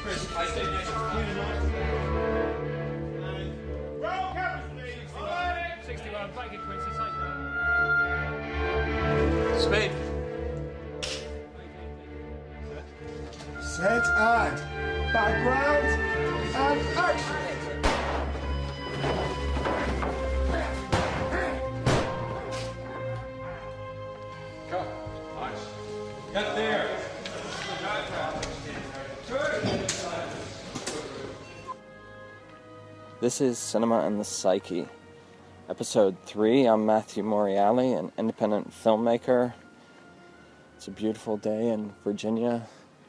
Chris, I stay next to you. Roll cameras, please. 61, thank you, Quincy. Speed. Set and background and action. Cut. Nice. Cut there. This is Cinema and the Psyche, Episode 3. I'm Matthew Morreale, an independent filmmaker. It's a beautiful day in Virginia.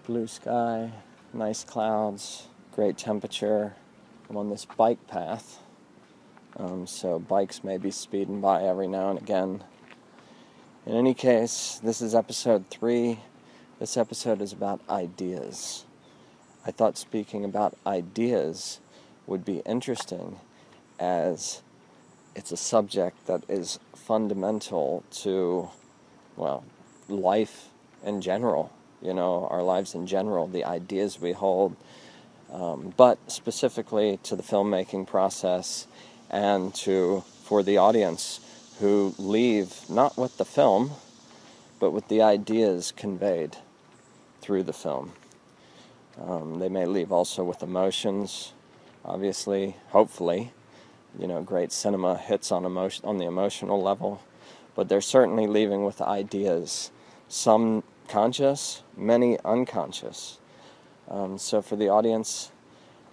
Blue sky, nice clouds, great temperature. I'm on this bike path, so bikes may be speeding by every now and again. In any case, this is Episode 3. This episode is about ideas. I thought speaking about ideas would be interesting, as it's a subject that is fundamental to, well, life in general, our lives in general, the ideas we hold, but specifically to the filmmaking process and for the audience who leave not with the film, but with the ideas conveyed through the film. They may leave also with emotions. Obviously, hopefully, great cinema hits on the emotional level, but they're certainly leaving with ideas, some conscious, many unconscious. So for the audience,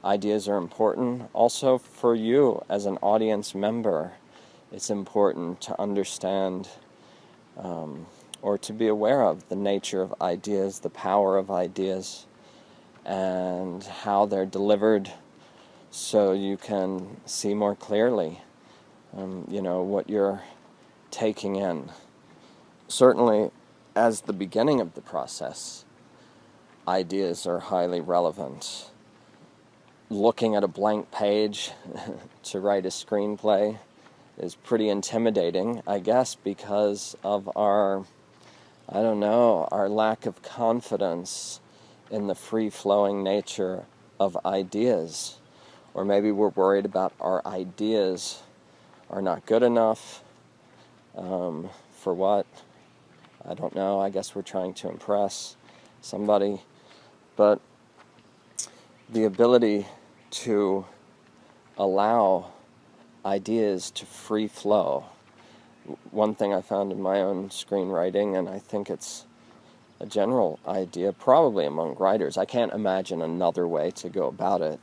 ideas are important. Also for you as an audience member, it's important to understand or to be aware of the nature of ideas, the power of ideas, and how they're delivered, so you can see more clearly, what you're taking in. Certainly, as the beginning of the process, ideas are highly relevant. Looking at a blank page to write a screenplay is pretty intimidating, I guess, because of our lack of confidence in the free-flowing nature of ideas. Or maybe we're worried about our ideas are not good enough. For what? I don't know. I guess we're trying to impress somebody. But the ability to allow ideas to free flow. One thing I found in my own screenwriting, and I think it's a general idea probably among writers, I can't imagine another way to go about it,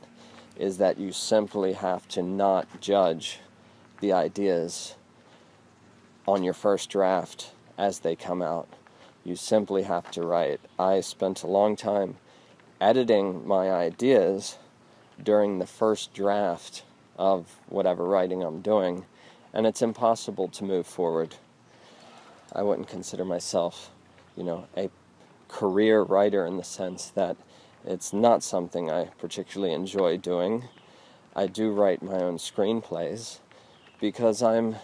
is that you simply have to not judge the ideas on your first draft as they come out. You simply have to write. I spent a long time editing my ideas during the first draft of whatever writing I'm doing, and it's impossible to move forward. I wouldn't consider myself, a career writer in the sense that it's not something I particularly enjoy doing. I do write my own screenplays because I'm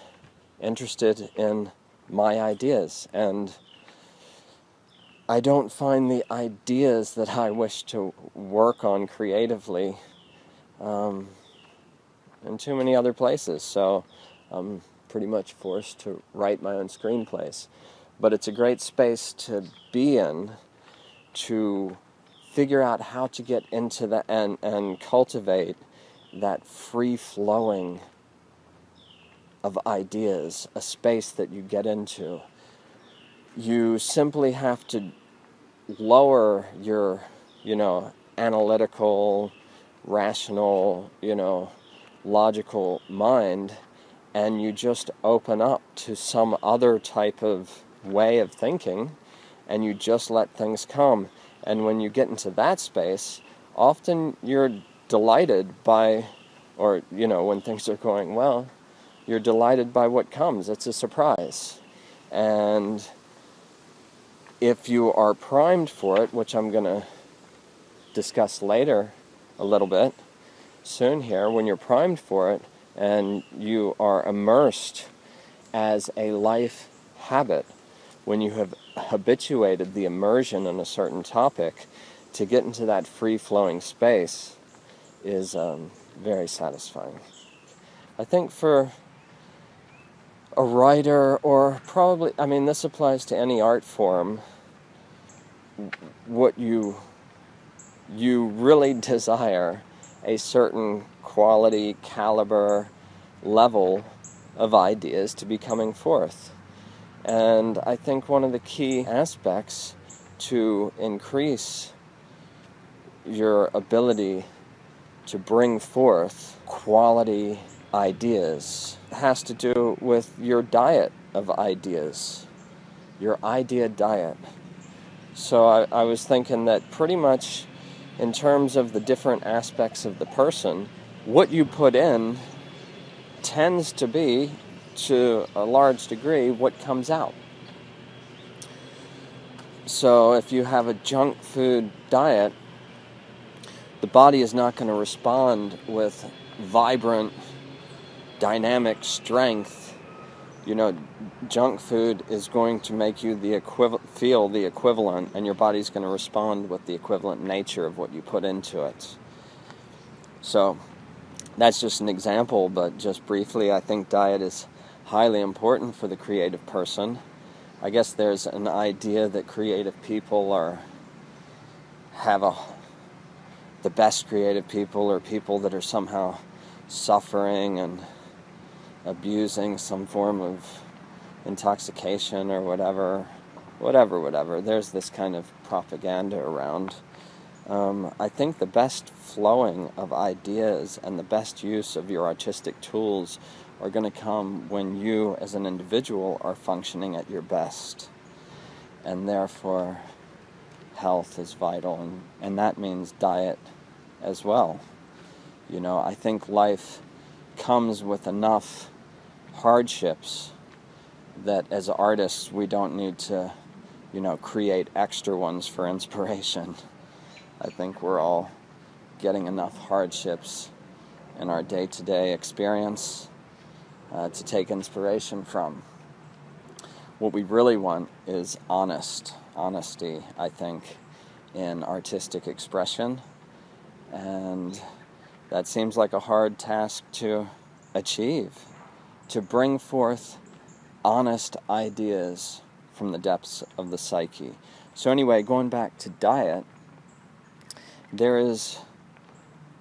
interested in my ideas, and I don't find the ideas that I wish to work on creatively in too many other places, so I'm pretty much forced to write my own screenplays. But it's a great space to be in, to figure out how to get into the and cultivate that free-flowing of ideas, a space that you get into. You simply have to lower your, analytical, rational, logical mind, and you just open up to some other type of way of thinking, and you just let things come. And when you get into that space, often you're delighted by, when things are going well, you're delighted by what comes. It's a surprise. And if you are primed for it, which I'm going to discuss later a little bit soon here, when you're primed for it and you are immersed as a life habit, when you have habituated the immersion in a certain topic, to get into that free-flowing space is very satisfying. I think for a writer, or probably, I mean, this applies to any art form, what you really desire a certain quality, caliber, level of ideas to be coming forth. And I think one of the key aspects to increase your ability to bring forth quality ideas has to do with your diet of ideas, your idea diet. So I was thinking that pretty much in terms of the different aspects of the person, what you put in tends to be, to a large degree, what comes out. So if you have a junk food diet, the body is not going to respond with vibrant, dynamic strength. You know, junk food is going to make you feel the equivalent, and your body's going to respond with the equivalent nature of what you put into it. So that's just an example, but just briefly, I think diet is highly important for the creative person. I guess there's an idea that creative people the best creative people are people that are somehow suffering and abusing some form of intoxication or whatever. There's this kind of propaganda around. I think the best flowing of ideas and the best use of your artistic tools are going to come when you as an individual are functioning at your best. And therefore, health is vital, and that means diet as well. You know, I think life comes with enough hardships that as artists we don't need to, create extra ones for inspiration. I think we're all getting enough hardships in our day-to-day experience to take inspiration from. What we really want is honesty, I think, in artistic expression, and that seems like a hard task to achieve, to bring forth honest ideas from the depths of the psyche. So anyway, going back to diet, there is,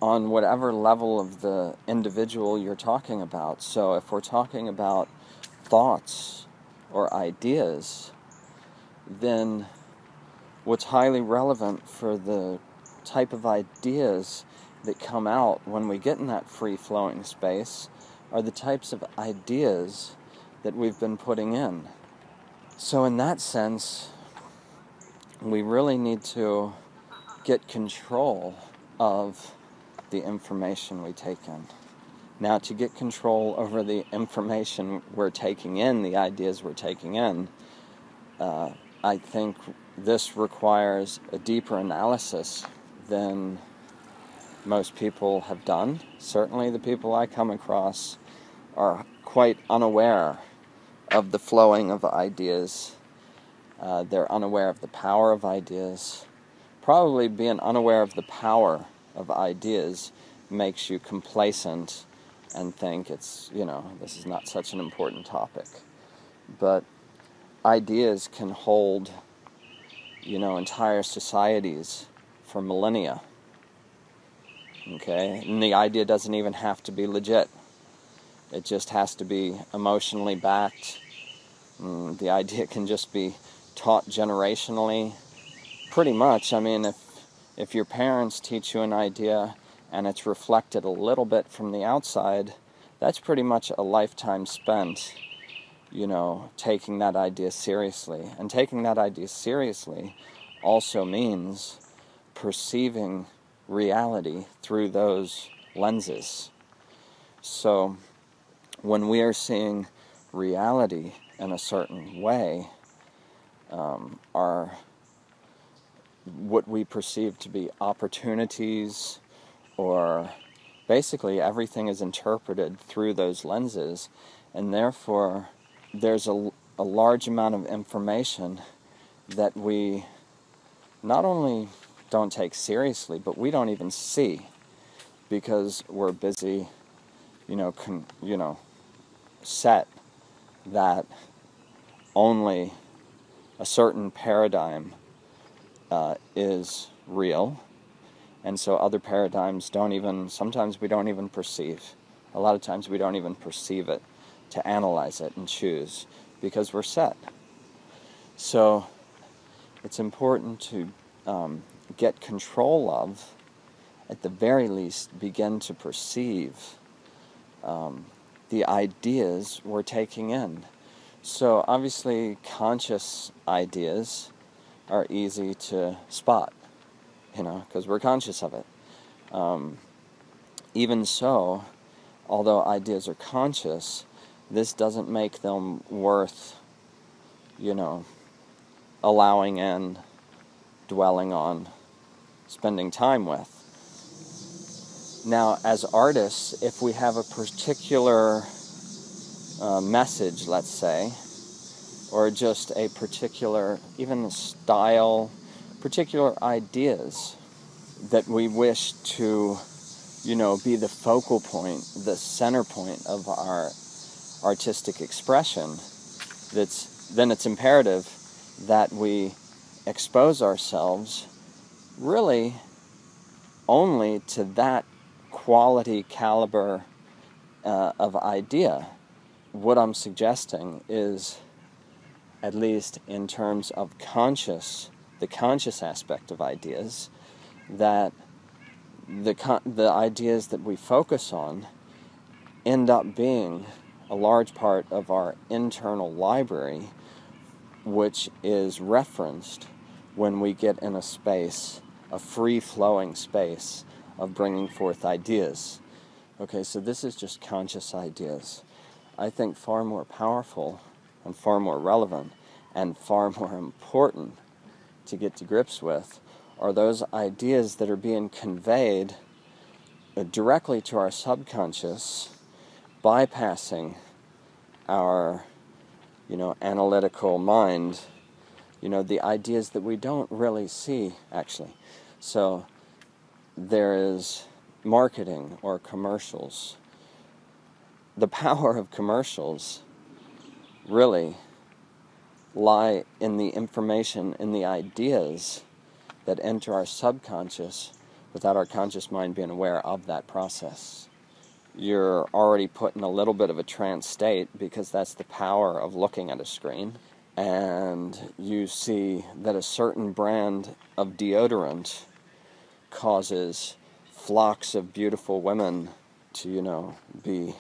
on whatever level of the individual you're talking about, so if we're talking about thoughts or ideas, then what's highly relevant for the type of ideas that come out when we get in that free-flowing space are the types of ideas that we've been putting in. So in that sense, we really need to get control of the information we take in. Now, to get control over the information we're taking in, the ideas we're taking in, I think this requires a deeper analysis than most people have done. Certainly the people I come across are quite unaware of the flowing of ideas. They're unaware of the power of ideas. Probably being unaware of the power of ideas makes you complacent and think it's, this is not such an important topic. But ideas can hold, entire societies for millennia. Okay? And the idea doesn't even have to be legit. It just has to be emotionally backed. The idea can just be taught generationally. Pretty much, I mean, if your parents teach you an idea and it's reflected a little bit from the outside, that's pretty much a lifetime spent, taking that idea seriously. And taking that idea seriously also means perceiving reality through those lenses. So when we are seeing reality in a certain way, what we perceive to be opportunities, or basically everything is interpreted through those lenses, and therefore there's a large amount of information that we not only don't take seriously, but we don't even see because we're busy, set that only a certain paradigm is real, and so other paradigms sometimes we don't even perceive. A lot of times we don't even perceive it, to analyze it and choose, because we're set. So it's important to get control of, at the very least, begin to perceive the ideas we're taking in. So obviously conscious ideas are easy to spot, because we're conscious of it. Even so, although ideas are conscious, this doesn't make them worth, allowing in, dwelling on, spending time with. Now, as artists, if we have a particular message, let's say, or just a particular, even style, particular ideas that we wish to, be the focal point, the center point of our artistic expression, then it's imperative that we expose ourselves really only to that quality caliber of idea. What I'm suggesting is, at least in terms of the conscious aspect of ideas, that the ideas that we focus on end up being a large part of our internal library, which is referenced when we get in a space, a free-flowing space of bringing forth ideas. Okay, so this is just conscious ideas. I think far more powerful and far more relevant and far more important to get to grips with are those ideas that are being conveyed directly to our subconscious, bypassing our, analytical mind, the ideas that we don't really see, actually. So there is marketing or commercials. The power of commercials really lie in the information, in the ideas that enter our subconscious without our conscious mind being aware of that process. You're already put in a little bit of a trance state because that's the power of looking at a screen, and you see that a certain brand of deodorant causes flocks of beautiful women to, be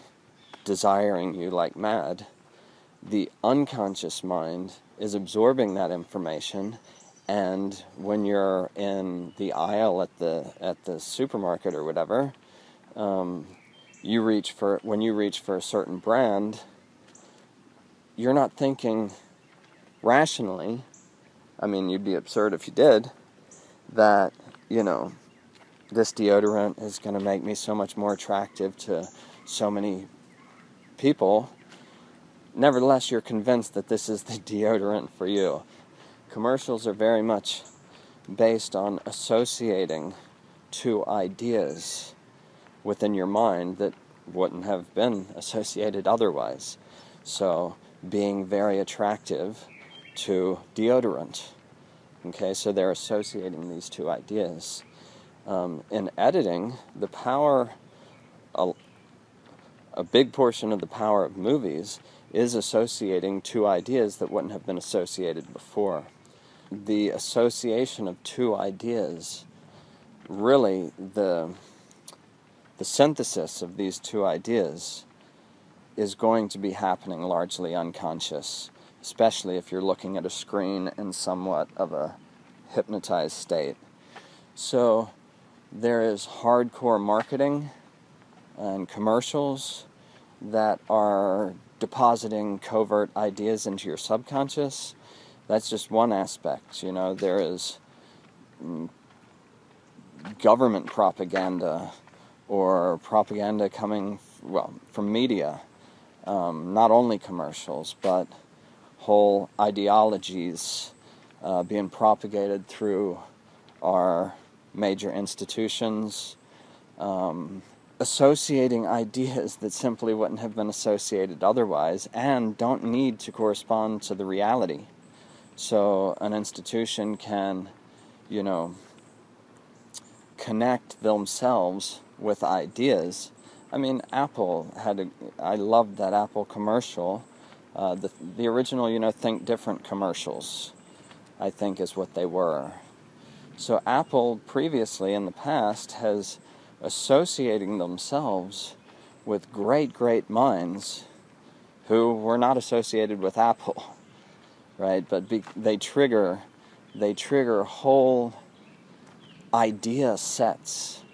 desiring you like mad. The unconscious mind is absorbing that information, and when you're in the aisle at the supermarket or whatever, when you reach for a certain brand, you're not thinking rationally. I mean, you'd be absurd if you did, that, this deodorant is going to make me so much more attractive to so many people. Nevertheless, you're convinced that this is the deodorant for you. Commercials are very much based on associating two ideas within your mind that wouldn't have been associated otherwise. So, being very attractive to deodorant. Okay, so they're associating these two ideas. In editing, the power, a big portion of the power of movies is associating two ideas that wouldn't have been associated before. The association of two ideas, really the synthesis of these two ideas is going to be happening largely unconscious, especially if you're looking at a screen in somewhat of a hypnotized state. So there is hardcore marketing and commercials that are depositing covert ideas into your subconscious. That's just one aspect. There is government propaganda or propaganda coming, from media. Not only commercials, but whole ideologies being propagated through our major institutions, associating ideas that simply wouldn't have been associated otherwise and don't need to correspond to the reality. So an institution can, connect themselves with ideas. I mean, Apple I loved that Apple commercial. The original, Think Different commercials, I think is what they were. So Apple previously in the past has associating themselves with great, great minds who were not associated with Apple, right? But they trigger whole idea sets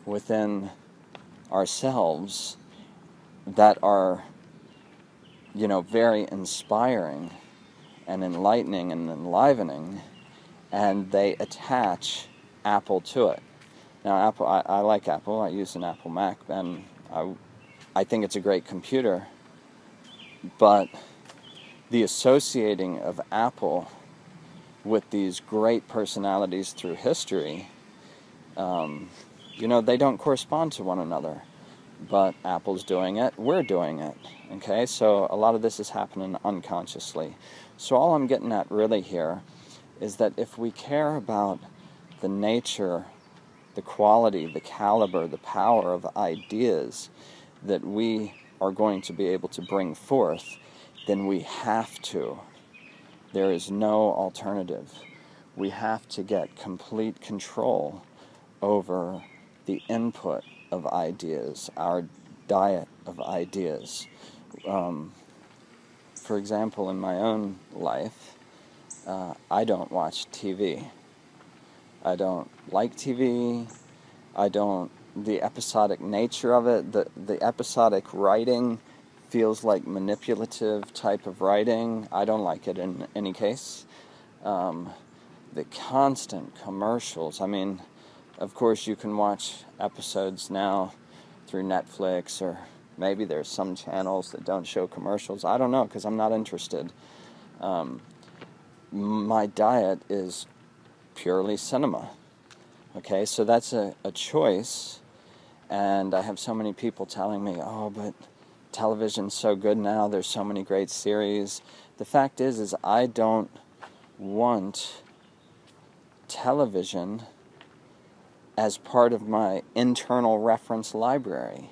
within ourselves that are, very inspiring and enlightening and enlivening, and they attach Apple to it. Now, Apple, I like Apple. I use an Apple Mac, and I think it's a great computer. But the associating of Apple with these great personalities through history, they don't correspond to one another. But Apple's doing it, we're doing it. Okay, so a lot of this is happening unconsciously. So all I'm getting at really here is that if we care about the nature, the quality, the caliber, the power of ideas that we are going to be able to bring forth, then we have to. There is no alternative. We have to get complete control over the input of ideas, our diet of ideas. For example, in my own life, I don't watch TV. I don't like TV. The episodic nature of it, the episodic writing feels like manipulative type of writing. I don't like it in any case. The constant commercials. I mean, of course you can watch episodes now through Netflix, or maybe there's some channels that don't show commercials. I don't know, because I'm not interested. My diet is purely cinema. Okay, so that's a choice, and I have so many people telling me, oh, but television's so good now, there's so many great series. The fact is I don't want television as part of my internal reference library.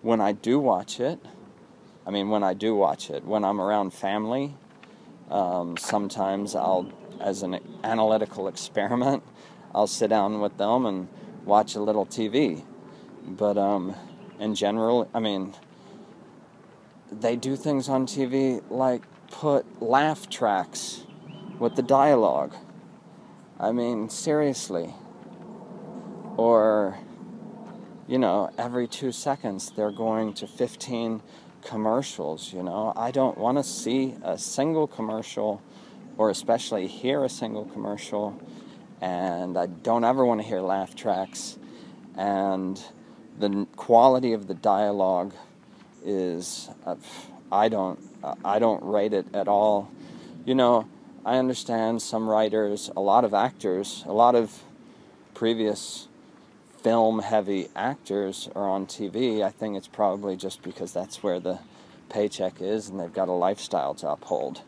When I do watch it, when I'm around family, sometimes as an analytical experiment, I'll sit down with them and watch a little TV. But in general, they do things on TV like put laugh tracks with the dialogue. Seriously. Or, every 2 seconds they're going to 15 commercials, I don't want to see a single commercial, or especially hear a single commercial, and I don't ever want to hear laugh tracks, and the quality of the dialogue is, I don't rate it at all. I understand some writers, a lot of actors, a lot of previous film-heavy actors are on TV. I think it's probably just because that's where the paycheck is and they've got a lifestyle to uphold.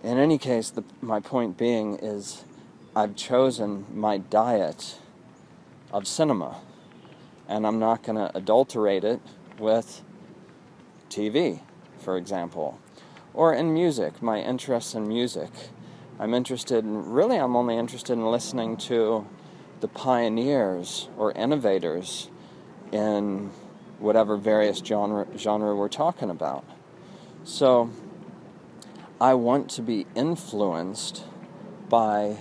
In any case, my point being is I've chosen my diet of cinema, and I'm not going to adulterate it with TV, for example. Or in music, my interests in music. I'm only interested in listening to the pioneers or innovators in whatever various genre we're talking about. So I want to be influenced by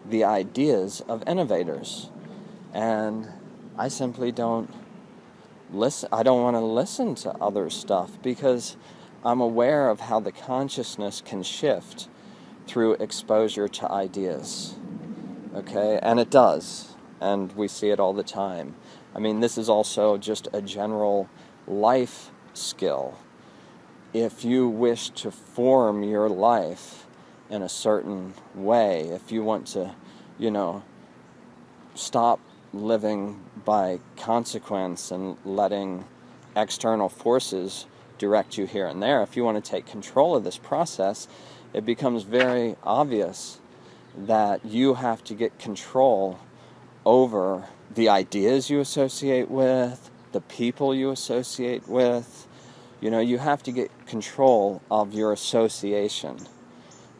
the ideas of innovators, and I simply don't listen. I don't want to listen to other stuff because I'm aware of how the consciousness can shift through exposure to ideas. Okay, and it does, and we see it all the time. This is also just a general life skill. If you wish to form your life in a certain way, if you want to, stop living by consequence and letting external forces direct you here and there, if you want to take control of this process, it becomes very obvious that you have to get control over the ideas you associate with, the people you associate with. You have to get control of your association.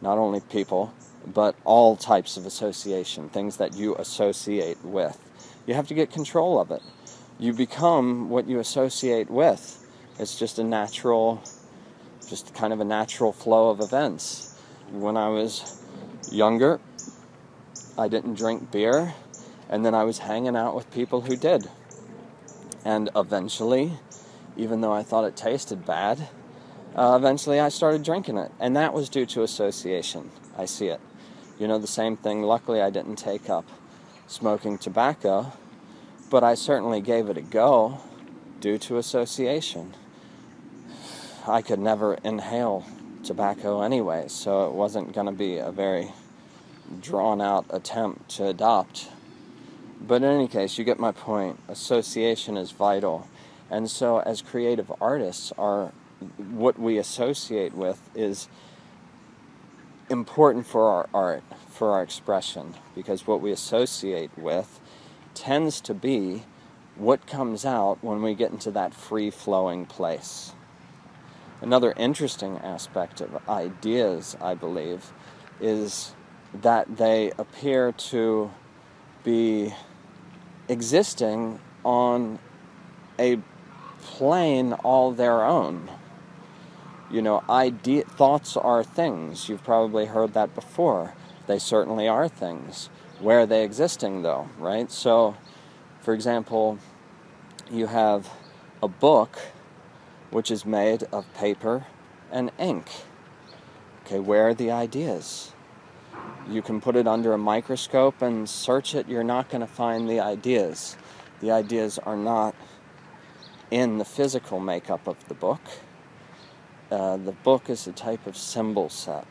Not only people, but all types of association, things that you associate with. You have to get control of it. You become what you associate with. It's just kind of a natural flow of events. When I was younger, I didn't drink beer, and then I was hanging out with people who did. And eventually, even though I thought it tasted bad, eventually I started drinking it. And that was due to association. I see it. The same thing. Luckily, I didn't take up smoking tobacco, but I certainly gave it a go due to association. I could never inhale tobacco anyway, so it wasn't going to be a very drawn-out attempt to adopt. But in any case, you get my point. Association is vital. And so as creative artists, what we associate with is important for our art, for our expression, because what we associate with tends to be what comes out when we get into that free-flowing place. Another interesting aspect of ideas, I believe, is that they appear to be existing on a plane all their own. Thoughts are things. You've probably heard that before. They certainly are things. Where are they existing, though, right? So, for example, you have a book which is made of paper and ink. Okay, where are the ideas? You can put it under a microscope and search it. You're not going to find the ideas. The ideas are not in the physical makeup of the book. The book is a type of symbol set.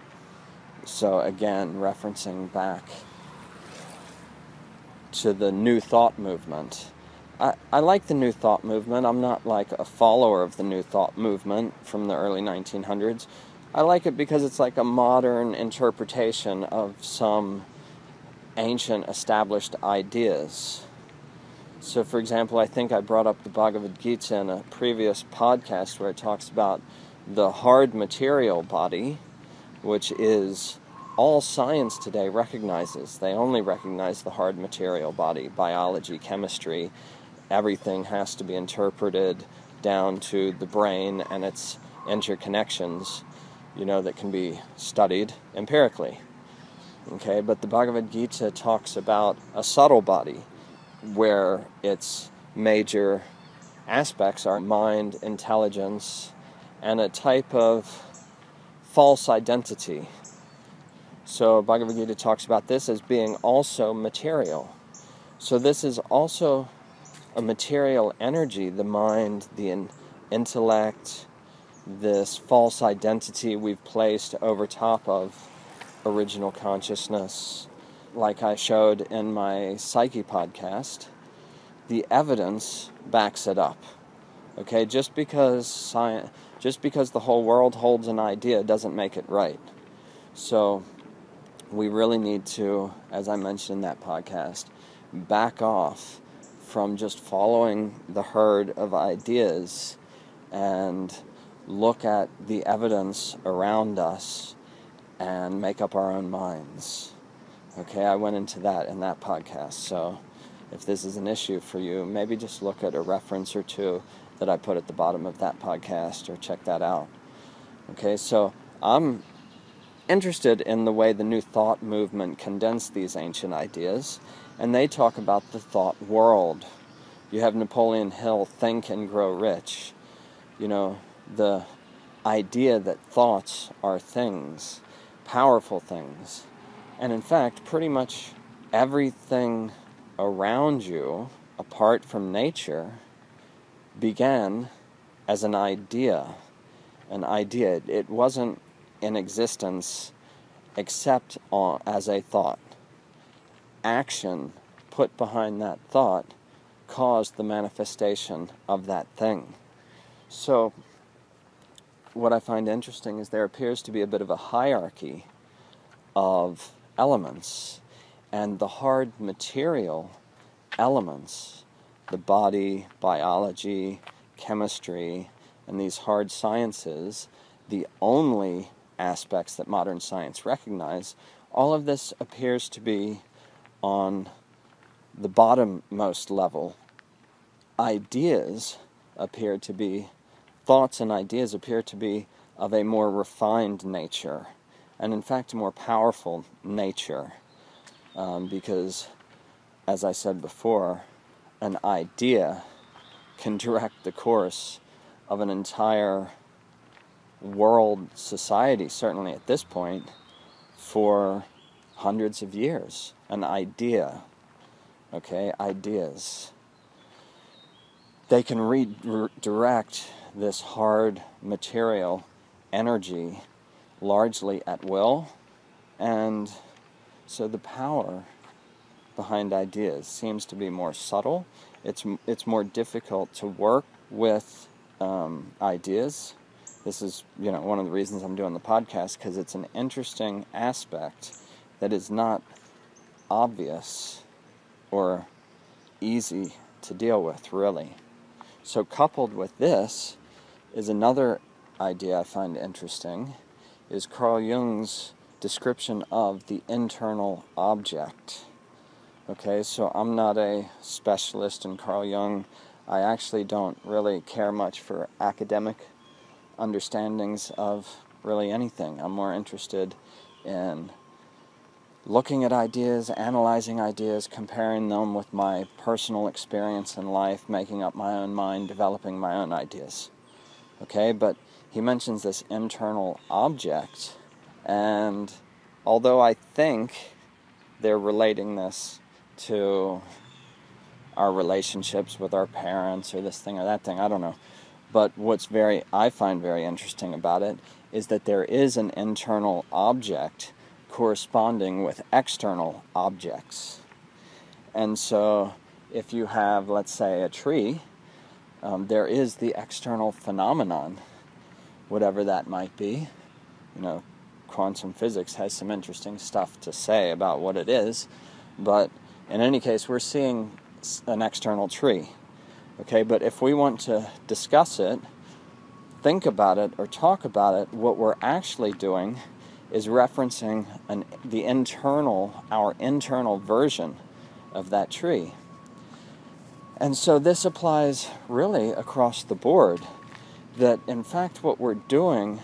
So again, referencing back to the New Thought movement. I like the New Thought movement. I'm not like a follower of the New Thought movement from the early 1900s. I like it because it's like a modern interpretation of some ancient established ideas. So, for example, I think I brought up the Bhagavad Gita in a previous podcast where it talks about the hard material body, which is all science today recognizes. They only recognize the hard material body, biology, chemistry. Everything has to be interpreted down to the brain and its interconnections, that can be studied empirically. Okay, but the Bhagavad Gita talks about a subtle body, where its major aspects are mind, intelligence, and a type of false identity. So Bhagavad Gita talks about this as being also material. So this is also a material energy, the mind, the intellect, this false identity we've placed over top of original consciousness. Like I showed in my Psyche podcast, the evidence backs it up. Okay, just because the whole world holds an idea doesn't make it right. So we really need to, as I mentioned in that podcast, back off from just following the herd of ideas and look at the evidence around us and make up our own minds. Okay, I went into that in that podcast, so if this is an issue for you, maybe just look at a reference or two that I put at the bottom of that podcast, or check that out. Okay, so I'm interested in the way the New Thought movement condensed these ancient ideas, and they talk about the thought world. You have Napoleon Hill, Think and Grow Rich. The idea that thoughts are things, powerful things. And in fact, pretty much everything around you, apart from nature, began as an idea. An idea. It wasn't in existence except as a thought. Action put behind that thought caused the manifestation of that thing. So what I find interesting is there appears to be a bit of a hierarchy of elements, and the hard material elements, the body, biology, chemistry, and these hard sciences, the only aspects that modern science recognize, all of this appears to be on the bottommost level. Thoughts and ideas appear to be of a more refined nature, and in fact a more powerful nature, because, as I said before, an idea can direct the course of an entire world society, certainly at this point, for hundreds of years. An idea, ideas. They can redirect this hard material energy largely at will, and so the power behind ideas seems to be more subtle. It's more difficult to work with ideas. This is, one of the reasons I'm doing the podcast, because it's an interesting aspect that is not obvious or easy to deal with, really. So coupled with this is another idea I find interesting, is Carl Jung's description of the internal object. Okay, so I'm not a specialist in Carl Jung. I actually don't really care much for academic understandings of really anything. I'm more interested in looking at ideas, analyzing ideas, comparing them with my personal experience in life, making up my own mind, developing my own ideas. Okay, but he mentions this internal object, and although I think they're relating this to our relationships with our parents or this thing or that thing, I don't know. But I find very interesting about it is that there is an internal object corresponding with external objects. And so if you have, let's say, a tree, there is the external phenomenon, whatever that might be. Quantum physics has some interesting stuff to say about what it is, but in any case, we're seeing an external tree. Okay, but if we want to discuss it, think about it, or talk about it, what we're actually doing is referencing our internal version of that tree. And so this applies really across the board, that in fact what we're doing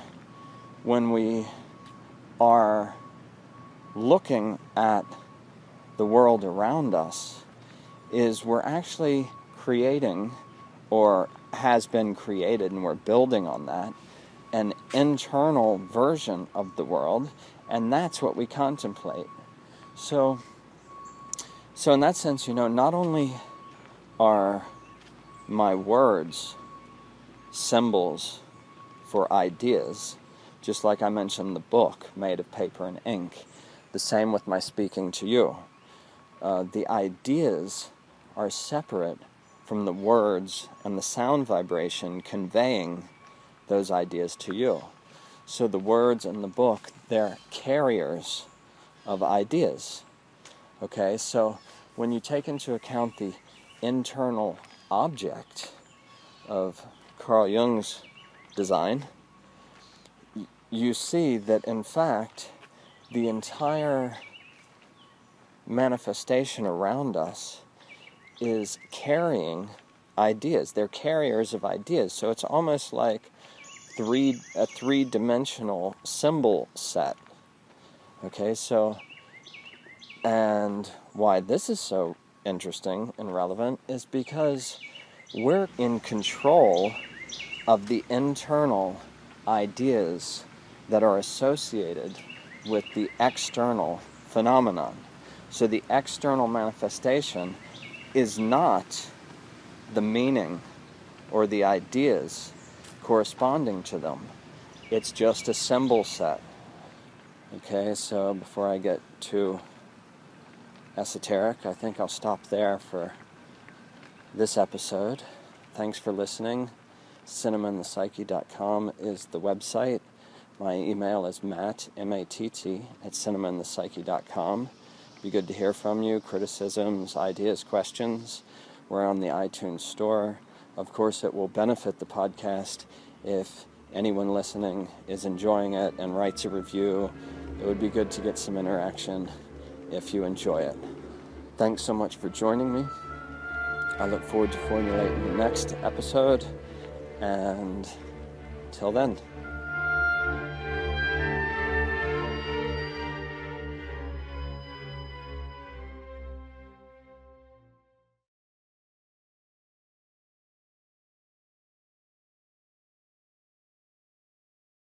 when we are looking at the world around us is we're actually creating, or has been created, and we're building on that, an internal version of the world, and that's what we contemplate. So in that sense, not only are my words symbols for ideas, just like I mentioned the book made of paper and ink, the same with my speaking to you. The ideas are separate from the words and the sound vibration conveying those ideas to you. So the words in the book, they're carriers of ideas. Okay, so when you take into account the internal object of Carl Jung's design, you see that in fact the entire manifestation around us is carrying ideas. They're carriers of ideas. So it's almost like a three-dimensional symbol set. Okay, so, and why this is so interesting and relevant is because we're in control of the internal ideas that are associated with the external phenomenon. So the external manifestation is not the meaning or the ideas corresponding to them. It's just a symbol set. Okay, so before I get too esoteric, I think I'll stop there for this episode. Thanks for listening. cinemaandthepsyche.com is the website. My email is matt, M-A-T-T, at cinemaandthepsyche.com. Be good to hear from you, criticisms, ideas, questions. We're on the iTunes store. Of course, it will benefit the podcast if anyone listening is enjoying it and writes a review. It would be good to get some interaction if you enjoy it. Thanks so much for joining me. I look forward to formulating the next episode, and till then.